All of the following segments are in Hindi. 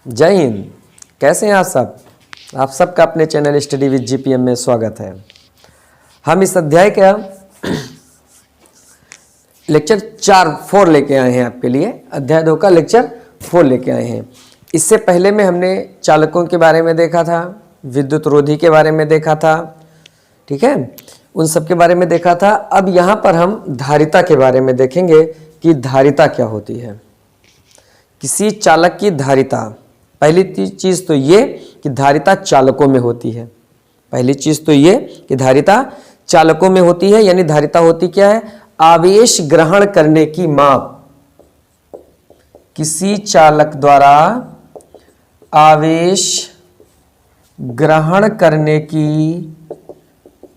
जय हिंद। कैसे हैं आप सब? आप सबका अपने चैनल स्टडी विद जीपीएम में स्वागत है। हम इस अध्याय का लेक्चर 4 लेके आए हैं आपके लिए। अध्याय 2 का लेक्चर 4 लेके आए हैं। इससे पहले में हमने चालकों के बारे में देखा था, विद्युत रोधी के बारे में देखा था, ठीक है, उन सब के बारे में देखा था। अब यहाँ पर हम धारिता के बारे में देखेंगे कि धारिता क्या होती है। किसी चालक की धारिता, पहली चीज़ तो ये कि धारिता चालकों में होती है। पहली चीज़ तो ये कि धारिता चालकों में होती है, यानी धारिता होती क्या है? आवेश ग्रहण करने की माप। किसी चालक द्वारा आवेश ग्रहण करने की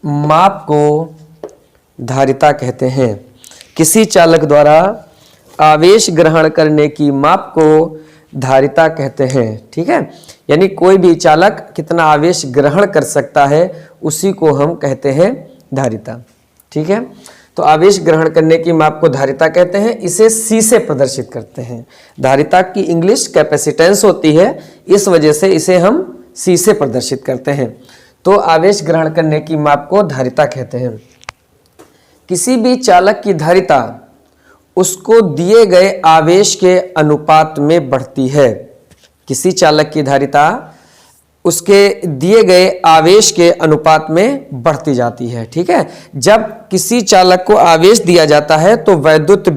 माप को धारिता कहते हैं। किसी चालक द्वारा आवेश ग्रहण करने की माप को धारिता कहते हैं, ठीक है। यानी कोई भी चालक कितना आवेश ग्रहण कर सकता है उसी को हम कहते हैं धारिता, ठीक है। तो आवेश ग्रहण करने की माप को धारिता कहते हैं। इसे सी से प्रदर्शित करते हैं। धारिता की इंग्लिश कैपेसिटेंस होती है, इस वजह से इसे हम सी से प्रदर्शित करते हैं। तो आवेश ग्रहण करने की माप को धारिता कहते हैं। किसी भी चालक की धारिता उसको दिए गए आवेश के अनुपात में बढ़ती है। किसी चालक की धारिता उसके दिए गए आवेश के अनुपात में बढ़ती जाती है, ठीक है। जब किसी चालक को आवेश दिया जाता है तो वैद्युत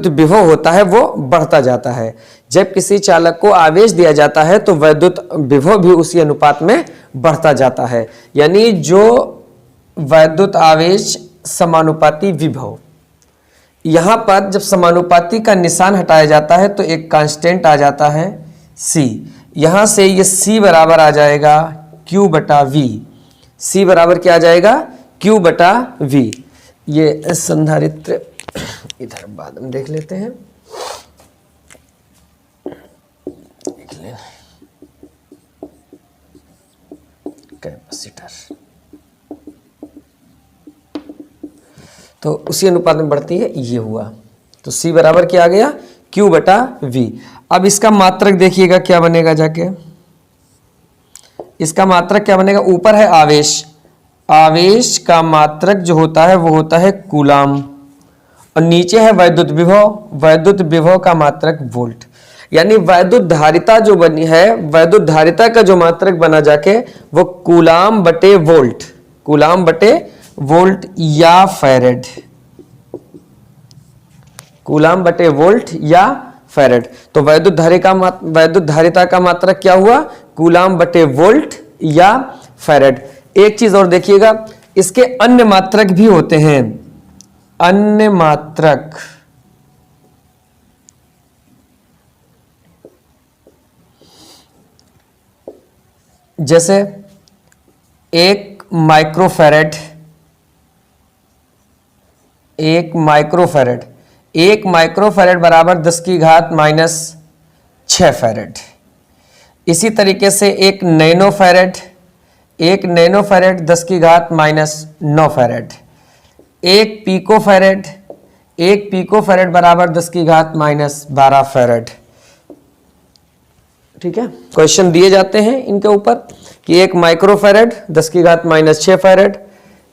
विभव होता है वो बढ़ता जाता है। जब किसी चालक को आवेश दिया जाता है तो वैद्युत विभव भी उसी अनुपात में बढ़ता जाता है। यानी जो वैद्युत आवेश समानुपाती विभव, यहां पर जब समानुपाती का निशान हटाया जाता है तो एक कांस्टेंट आ जाता है C। यहां से ये C बराबर आ जाएगा Q बटा V। C बराबर क्या आ जाएगा? Q बटा V। ये संधारित्र इधर बाद में देख लेते हैं। कैपेसिटर तो उसी अनुपात में बढ़ती है, ये हुआ। तो C बराबर क्या आ गया? Q बटा V। अब इसका मात्रक देखिएगा क्या बनेगा जाके। इसका मात्रक क्या बनेगा? ऊपर है आवेश, आवेश का मात्रक जो होता है वो होता है कूलाम, और नीचे है वैद्युत विभव, वैद्युत विभव का मात्रक वोल्ट। यानी वैद्युत धारिता जो बनी है, वैद्युत धारिता का जो मात्रक बना जाके वो कूलाम बटे वोल्ट, कूलाम बटे वोल्ट या फैरेड, कूलाम बटे वोल्ट या फैरेड। तो वैद्युत धारिता का मात्रक क्या हुआ? कूलाम बटे वोल्ट या फैरेड। एक चीज और देखिएगा, इसके अन्य मात्रक भी होते हैं। अन्य मात्रक जैसे 1 माइक्रोफैरेड, 1 माइक्रोफैरेड बराबर 10 की घात -6 फैरेड। इसी तरीके से 1 नैनोफैरेड, 1 नैनोफैरेड 10 की घात -9 फैरेड। 1 पिकोफैरेड बराबर 10 की घात -12 फैरेड, ठीक है। क्वेश्चन दिए जाते हैं इनके ऊपर कि 1 माइक्रोफैरेड 10 की घात -6 फैरेड,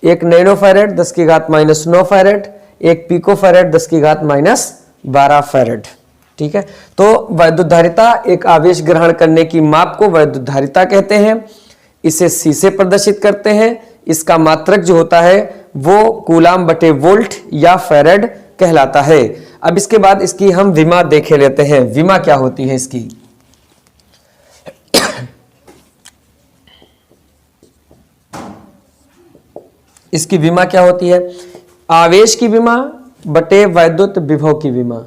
1 नैनोफैरेड 10 की घात -9 फैरेड, 1 पिकोफैरेड 10 की घात -12 फैरेड, ठीक है। तो वैद्युत धारिता एक आवेश ग्रहण करने की माप को वैद्युत धारिता कहते हैं। इसे C से प्रदर्शित करते हैं। इसका मात्रक जो होता है वो कूलाम बटे वोल्ट या फैरेड कहलाता है। अब इसके बाद इसकी हम विमा देखे लेते हैं। विमा क्या होती है इसकी? इसकी विमा क्या होती है? आवेश की विमा बटे वैद्युत विभव की विमा।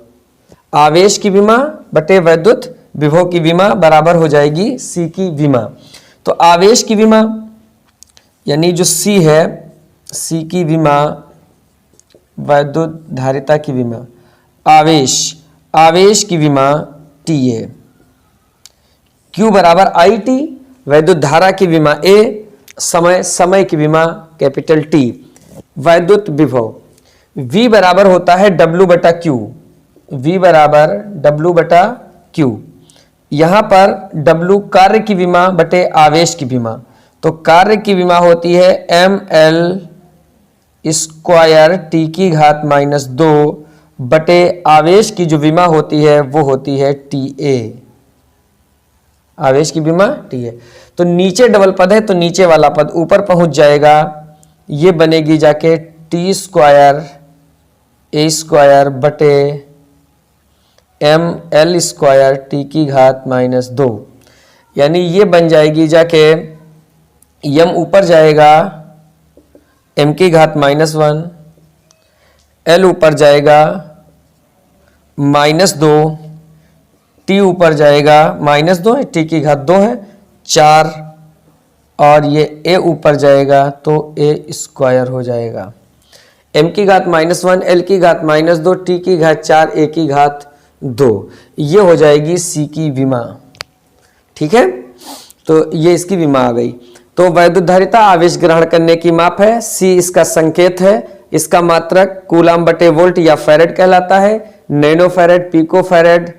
आवेश की विमा बटे वैद्युत विभव की विमा बराबर हो जाएगी C की विमा। तो आवेश की विमा यानी जो C है, C की विमा वैद्युत धारिता की विमा, आवेश की विमा TA। Q बराबर IT, वैद्युत धारा की विमा A, समय की विमा कैपिटल T। वैद्युत विभव V बराबर होता है W बटा Q, V बराबर W बटा Q। यहाँ पर W कार्य की विमा बटे आवेश की विमा, तो कार्य की विमा होती है ml स्क्वायर टी की घात -2 बटे आवेश की जो विमा होती है वो होती है TA। आवेश की विमा TA। तो नीचे डबल पद है तो नीचे वाला पद ऊपर पहुंच जाएगा, ये बनेगी जाके T स्क्वायर A स्क्वायर बटे ml स्क्वायर टी की घात -2, यानी ये बन जाएगी जाके m ऊपर जाएगा m की घात -1, l ऊपर जाएगा -2, t ऊपर जाएगा -2 है, t की घात 2 है 4, और ये a ऊपर जाएगा तो a स्क्वायर हो जाएगा। m की घात -1, l की घात -2, t की घात 4, a की घात 2, ये हो जाएगी C की विमा। ठीक है, तो ये इसकी विमा आ गई। तो वैद्युत धारिता आवेश ग्रहण करने की माप है, C इसका संकेत है, इसका मात्रक कूलाम बटे वोल्ट या फैरेड कहलाता है, नैनो फैरेड, पिको फैरेड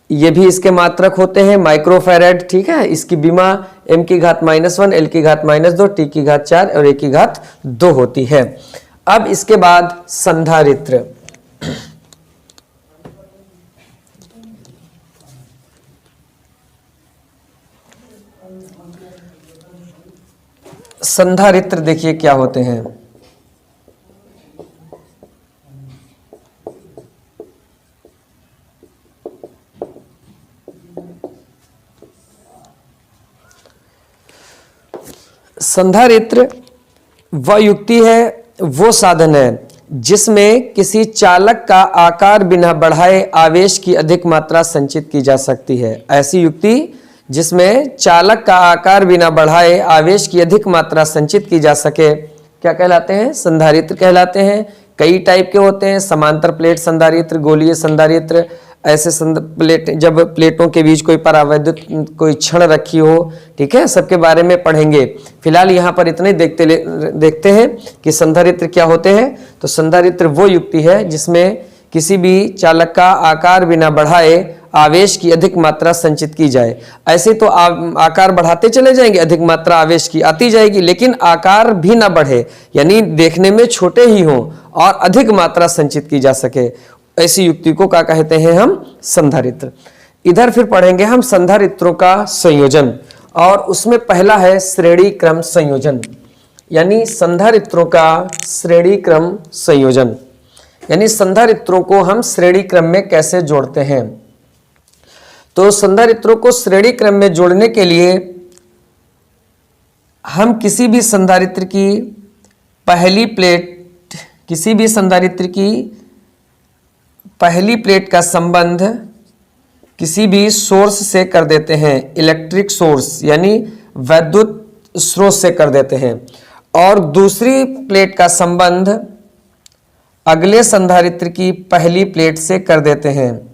ये भी इसके मात्रक होते हैं, माइक्रो फैरेड। ठीक है, इसकी विमा m की घात -1, l की घात -2, t की घात 4 और a की घात 2 होती है। अब इसके बाद संधारित्र। संधारित्र देखिए क्या होते हैं। संधारित्र वह युक्ति है, वो साधन है जिसमें किसी चालक का आकार बिना बढ़ाए आवेश की अधिक मात्रा संचित की जा सकती है। ऐसी युक्ति जिसमें चालक का आकार बिना बढ़ाए आवेश की अधिक मात्रा संचित की जा सके क्या कहलाते हैं? संधारित्र कहलाते हैं। कई टाइप के होते हैं, समांतर प्लेट संधारित्र, गोलीय संधारित्र। ऐसे प्लेट, जब प्लेटों के बीच कोई परावैद्युत कोई क्षण रखी हो, ठीक है, सबके बारे में पढ़ेंगे। फिलहाल यहाँ पर इतने देखते हैं कि संधारित्र क्या होते हैं। तो संधारित्र वो युक्ति है जिसमें किसी भी चालक का आकार बिना बढ़ाए आवेश की अधिक मात्रा संचित की जाए। ऐसे तो आकार बढ़ाते चले जाएंगे, अधिक मात्रा आवेश की आती जाएगी, लेकिन आकार भी ना बढ़े, यानी देखने में छोटे ही हों और अधिक मात्रा संचित की जा सके। ऐसी युक्ति को क्या कहते हैं हम? संधारित्र। इधर फिर पढ़ेंगे हम संधारित्रों का संयोजन, और उसमें पहला है श्रेणी क्रम संयोजन, यानी संधारित्रों का श्रेणी क्रम संयोजन, यानी संधारित्रों को हम श्रेणी क्रम में कैसे जोड़ते हैं। तो संधारित्रों को श्रेणी क्रम में जोड़ने के लिए हम किसी भी संधारित्र की पहली प्लेट, किसी भी संधारित्र की पहली प्लेट का संबंध किसी भी सोर्स से कर देते हैं, इलेक्ट्रिक सोर्स यानी वैद्युत स्रोत से कर देते हैं, और दूसरी प्लेट का संबंध अगले संधारित्र की पहली प्लेट से कर देते हैं।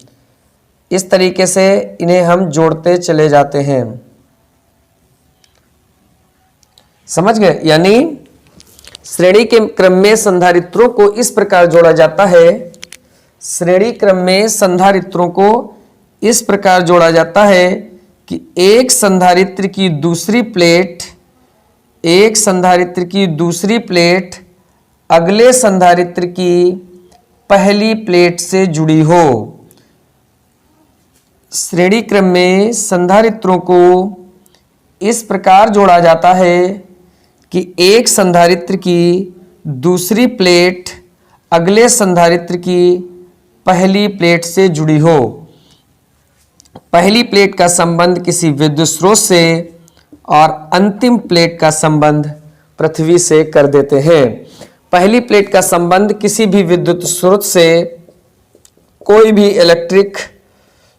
इस तरीके से इन्हें हम जोड़ते चले जाते हैं। समझ गए? यानी श्रेणी के क्रम में संधारित्रों को इस प्रकार जोड़ा जाता है, श्रेणी क्रम में संधारित्रों को इस प्रकार जोड़ा जाता है कि एक संधारित्र की दूसरी प्लेट, एक संधारित्र की दूसरी प्लेट अगले संधारित्र की पहली प्लेट से जुड़ी हो। श्रेणी क्रम में संधारित्रों को इस प्रकार जोड़ा जाता है कि एक संधारित्र की दूसरी प्लेट अगले संधारित्र की पहली प्लेट से जुड़ी हो। पहली प्लेट का संबंध किसी विद्युत स्रोत से और अंतिम प्लेट का संबंध पृथ्वी से कर देते हैं। पहली प्लेट का संबंध किसी भी विद्युत स्रोत से, कोई भी इलेक्ट्रिक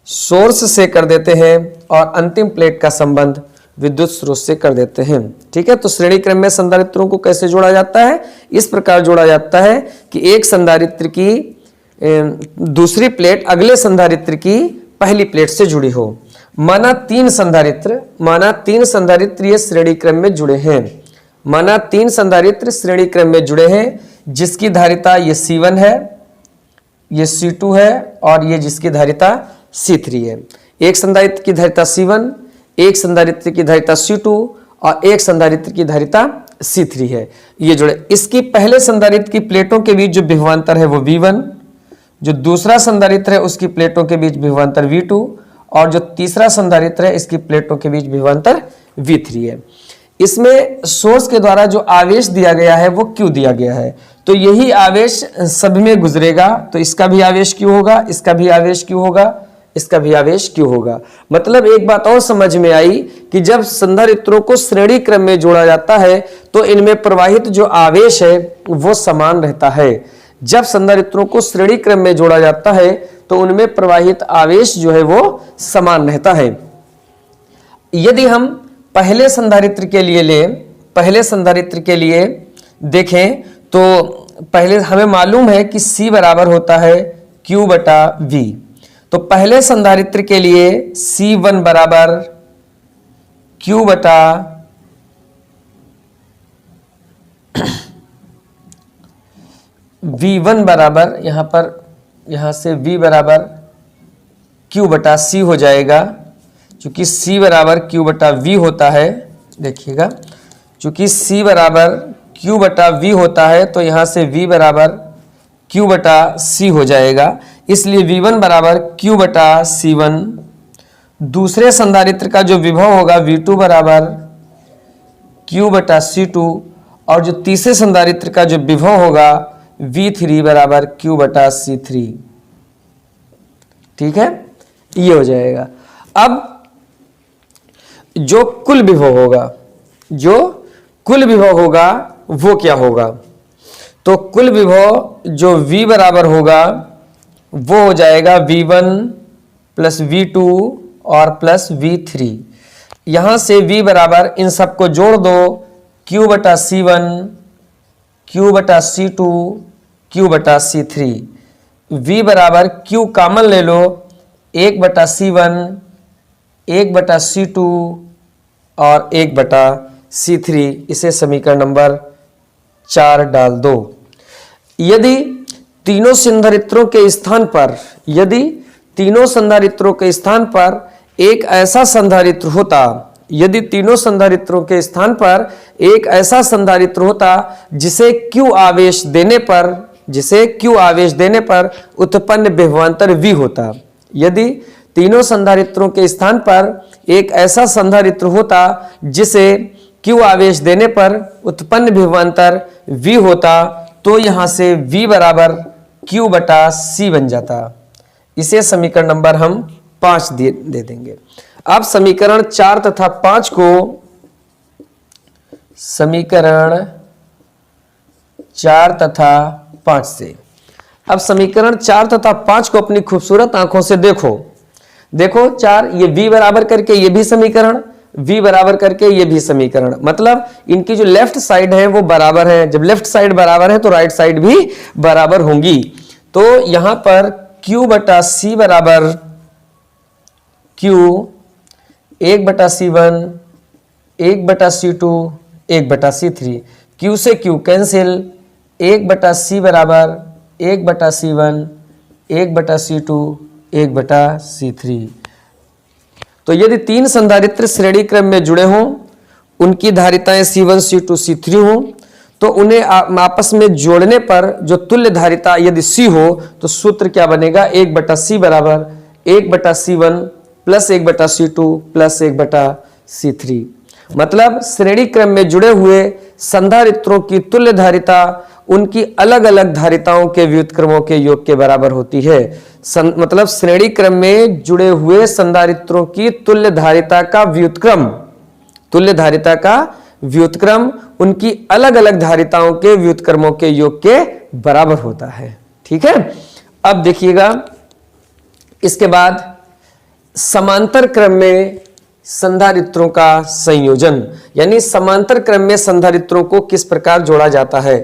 सोर्स से कर देते हैं, और अंतिम प्लेट का संबंध विद्युत स्रोत से कर देते हैं। ठीक है, तो श्रेणी क्रम में संधारित्रों को कैसे जोड़ा जाता है? इस प्रकार जोड़ा जाता है कि एक संधारित्र की दूसरी प्लेट अगले संधारित्र की पहली प्लेट से जुड़ी हो। माना तीन संधारित्र ये श्रेणी क्रम में जुड़े हैं। माना तीन संधारित्र श्रेणी क्रम में जुड़े हैं, जिसकी धारिता ये C1 है, ये C2 है, और ये जिसकी धारिता C3 है। एक संधारित्र की धारिता C1, एक संधारित्र की धारिता C2 और एक संधारित्र की धारिता C3 है। ये जुड़े, इसकी पहले संधारित्र की प्लेटों के बीच जो विभवांतर है वो V1, जो दूसरा संधारित्र है उसकी प्लेटों के बीच विभवांतर V2 और जो तीसरा संधारित्र है इसकी प्लेटों के बीच विभवांतर V3 है। इसमें सोर्स के द्वारा जो आवेश दिया गया है वो Q दिया गया है, तो यही आवेश सभी में गुजरेगा, तो इसका भी आवेश Q होगा, इसका भी आवेश Q होगा, इसका भी आवेश Q होगा। मतलब एक बात और समझ में आई कि जब संधारित्रों को श्रेणी क्रम में जोड़ा जाता है तो इनमें प्रवाहित जो आवेश है वो समान रहता है। जब संधारित्रों को श्रेणी क्रम में जोड़ा जाता है तो उनमें प्रवाहित आवेश जो है वो समान रहता है। यदि हम पहले संधारित्र के लिए लें, पहले संधारित्र के लिए देखें तो पहले हमें मालूम है कि C बराबर होता है Q बटा V। तो पहले संधारित्र के लिए C1 बराबर Q बटा V1 बराबर, यहां से V बराबर Q बटा C हो जाएगा, चूंकि C बराबर Q बटा V होता है। देखिएगा, चूंकि C बराबर Q बटा V होता है तो यहां से V बराबर Q बटा C हो जाएगा, इसलिए V1 बराबर Q बटा C1। दूसरे संधारित्र का जो विभव होगा V2 बराबर Q बटा C2 और जो तीसरे संधारित्र का जो विभव होगा V3 बराबर Q बटा C3। ठीक है, ये हो जाएगा। अब जो कुल विभव होगा वो क्या होगा, तो कुल विभव जो V बराबर होगा वो हो जाएगा V1 प्लस V2 और प्लस V3। यहां से V बराबर, इन सबको जोड़ दो, Q बटा C1, Q बटा C2, Q बटा C3। V बराबर Q कॉमन ले लो, 1 बटा C1, 1 बटा C2 और 1 बटा C3। इसे समीकरण नंबर 4 डाल दो। यदि तीनों संधारित्रों के स्थान पर, यदि तीनों संधारित्रों के स्थान पर एक ऐसा संधारित्र होता, यदि तीनों संधारित्रों के स्थान पर एक ऐसा संधारित्र होता जिसे Q आवेश देने पर, जिसे Q आवेश देने पर उत्पन्न विभवांतर V होता, यदि तीनों संधारित्रों के स्थान पर एक ऐसा संधारित्र होता जिसे Q आवेश देने पर उत्पन्न विभवांतर V होता, तो यहां से V बराबर Q बटा C बन जाता। इसे समीकरण नंबर हम 5 दे देंगे। अब समीकरण 4 तथा 5 को, समीकरण 4 तथा 5 से, अब समीकरण 4 तथा 5 को अपनी खूबसूरत आंखों से देखो। देखो 4, ये V बराबर करके ये भी समीकरण, V बराबर करके ये भी समीकरण, मतलब इनकी जो लेफ्ट साइड है वो बराबर है। जब लेफ्ट साइड बराबर है तो राइट साइड भी बराबर होंगी। तो यहां पर Q बटा C बराबर Q 1 बटा C1, 1 बटा C2, 1 बटा C3। Q से Q कैंसिल, 1 बटा C बराबर 1 बटा C1, 1 बटा C2, 1 बटा C3। तो यदि तीन संधारित्र श्रेणी क्रम में जुड़े हों, उनकी धारिताएं C1, C2, C3 हों, तो उन्हें आपस में जोड़ने पर जो तुल्य धारिता यदि C हो तो सूत्र क्या बनेगा, 1 बटा C बराबर 1 बटा C1 प्लस 1 बटा C2 प्लस 1 बटा C3। मतलब श्रेणी क्रम में जुड़े हुए संधारित्रों की तुल्य धारिता उनकी अलग अलग धारिताओं के व्युत्क्रमों के योग के बराबर होती है। मतलब श्रेणी क्रम में जुड़े हुए संधारित्रों की तुल्य धारिता का व्युत्क्रम, तुल्य धारिता का व्युत्क्रम उनकी अलग अलग धारिताओं के व्युत्क्रमों के योग के बराबर होता है। ठीक है, अब देखिएगा इसके बाद समांतर क्रम में संधारित्रों का संयोजन, यानी समांतर क्रम में संधारित्रों को किस प्रकार जोड़ा जाता है।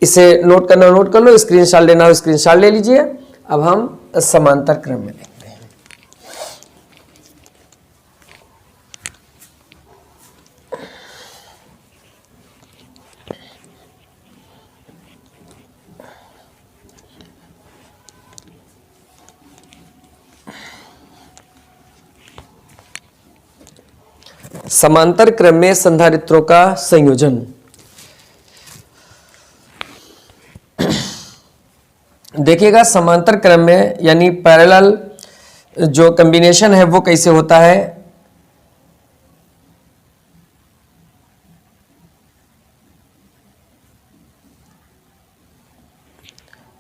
इसे नोट करना नोट कर लो, स्क्रीनशॉट लेना हो स्क्रीनशॉट ले लीजिए। अब हम समांतर क्रम में देखते हैं। समांतर क्रम में संधारित्रों का संयोजन। देखिएगा समांतर क्रम में यानी पैरेलल जो कॉम्बिनेशन है वो कैसे होता है।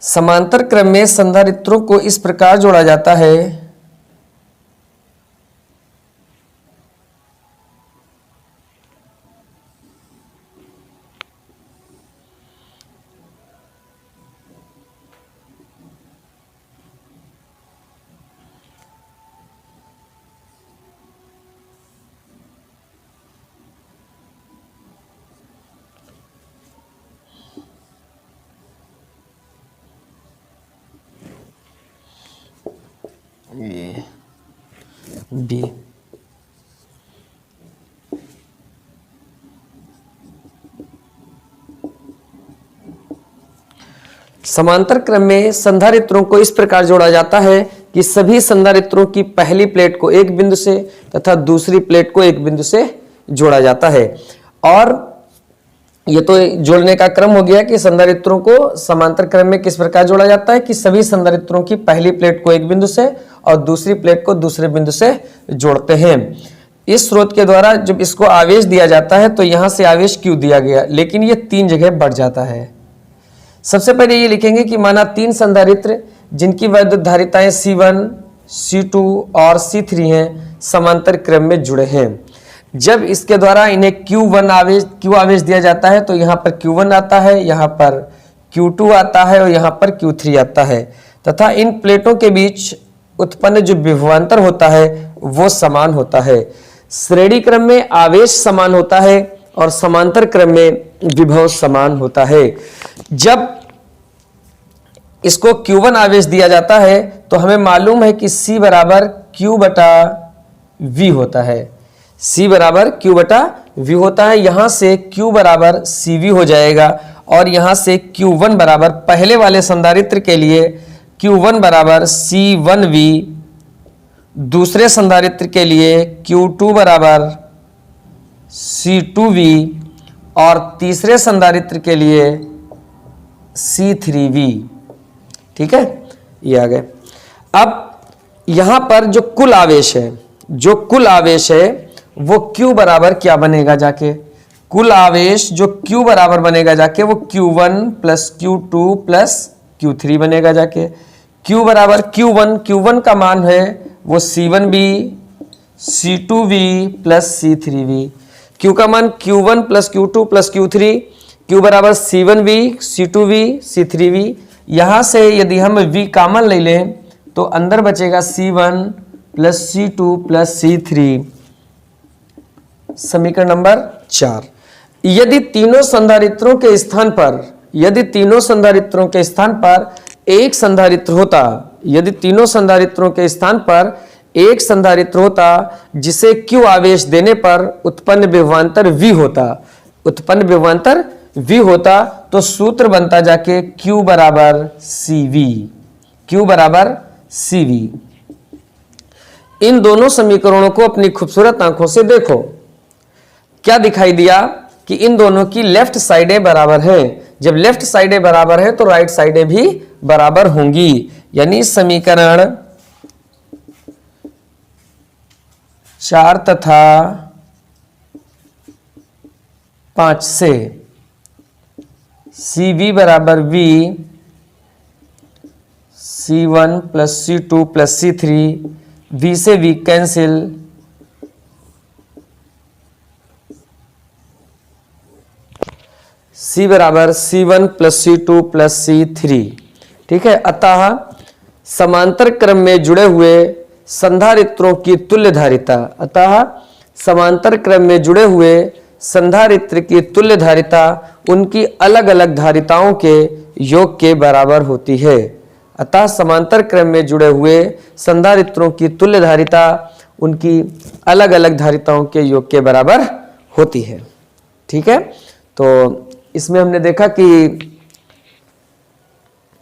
समांतर क्रम में संधारित्रों को इस प्रकार जोड़ा जाता है ये बी। समांतर क्रम में संधारित्रों को इस प्रकार जोड़ा जाता है कि सभी संधारित्रों की पहली प्लेट को एक बिंदु से तथा दूसरी प्लेट को एक बिंदु से जोड़ा जाता है। और ये तो जोड़ने का क्रम हो गया कि संधारित्रों को समांतर क्रम में किस प्रकार जोड़ा जाता है कि सभी संधारित्रों की पहली प्लेट को एक बिंदु से और दूसरी प्लेट को दूसरे बिंदु से जोड़ते हैं। इस स्रोत के द्वारा जब इसको आवेश दिया जाता है तो यहां से आवेश क्यों दिया गया, लेकिन ये 3 जगह बढ़ जाता है। सबसे पहले ये लिखेंगे कि माना 3 संधारित्र जिनकी वैद्युत धारिताएं C1, C2 और C3 हैं समांतर क्रम में जुड़े हैं। जब इसके द्वारा इन्हें Q आवेश दिया जाता है तो यहाँ पर Q1 आता है, यहाँ पर Q2 आता है और यहाँ पर Q3 आता है तथा इन प्लेटों के बीच उत्पन्न जो विभवांतर होता है वो समान होता है। श्रेणी क्रम में आवेश समान होता है और समांतर क्रम में विभव समान होता है। जब इसको Q1 आवेश दिया जाता है तो हमें मालूम है कि C बराबर Q बटा V होता है। C बराबर Q बटा V होता है। यहां से Q बराबर CV हो जाएगा और यहां से Q1 बराबर पहले वाले संधारित्र के लिए Q1 बराबर C1V, दूसरे संधारित्र के लिए Q2 बराबर C2V और तीसरे संधारित्र के लिए C3V। ठीक है, ये आ गए। अब यहां पर जो कुल आवेश है वो Q बराबर क्या बनेगा जाके, कुल आवेश जो Q बराबर बनेगा जाके वो Q1 plus Q2 plus Q3 बनेगा जाके। Q बराबर Q1 का मान है वो C1V, C2V plus C3V। Q का मान Q1 plus Q2 plus Q3, Q बराबर C1V, C2V, C3V। यहां से यदि हम V कॉमन ले लें तो अंदर बचेगा C1 plus C2 plus C3। समीकरण नंबर 4। यदि तीनों संधारित्रों के स्थान पर एक संधारित्र होता, यदि तीनों संधारित्रों के स्थान पर एक संधारित्र होता जिसे Q आवेश देने पर उत्पन्न विभवांतर V होता तो सूत्र बनता जाके Q बराबर CV। इन दोनों समीकरणों को अपनी खूबसूरत आंखों से देखो। क्या दिखाई दिया कि इन दोनों की लेफ्ट साइडें बराबर हैं। जब लेफ्ट साइडें बराबर है तो राइट साइडें भी बराबर होंगी। यानी समीकरण 4 तथा 5 से CV बराबर V, C1 plus C2 plus C3, V से V कैंसिल, C बराबर C1 plus C2 plus C3। ठीक है, अतः समांतर क्रम में जुड़े हुए संधारित्रों की तुल्य धारिता उनकी अलग अलग धारिताओं के योग के बराबर होती है। अतः समांतर क्रम में जुड़े हुए संधारित्रों की तुल्य धारिता उनकी अलग अलग धारिताओं के योग के बराबर होती है। ठीक है, तो इसमें हमने देखा कि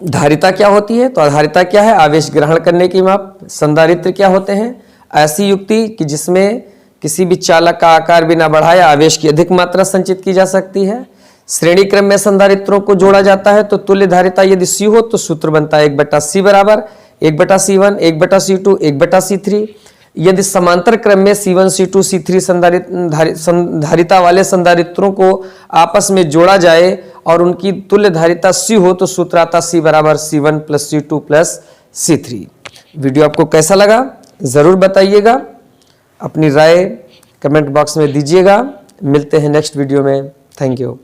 धारिता क्या होती है। तो आधारिता क्या है, आवेश ग्रहण करने की माप। संधारित्र क्या होते हैं, ऐसी युक्ति कि जिसमें किसी भी चालक का आकार बिना बढ़ाए आवेश की अधिक मात्रा संचित की जा सकती है। श्रेणी क्रम में संधारित्रों को जोड़ा जाता है तो तुल्य धारिता यदि C हो तो सूत्र बनता है 1/C बराबर 1/C1 1/C2 1/C3। यदि समांतर क्रम में C1 C2 C3 संधारिता वाले संधारित्रों को आपस में जोड़ा जाए और उनकी तुल्य धारिता C हो तो सूत्र आता C बराबर C1 + C2 + C3। वीडियो आपको कैसा लगा जरूर बताइएगा, अपनी राय कमेंट बॉक्स में दीजिएगा। मिलते हैं नेक्स्ट वीडियो में। Thank you.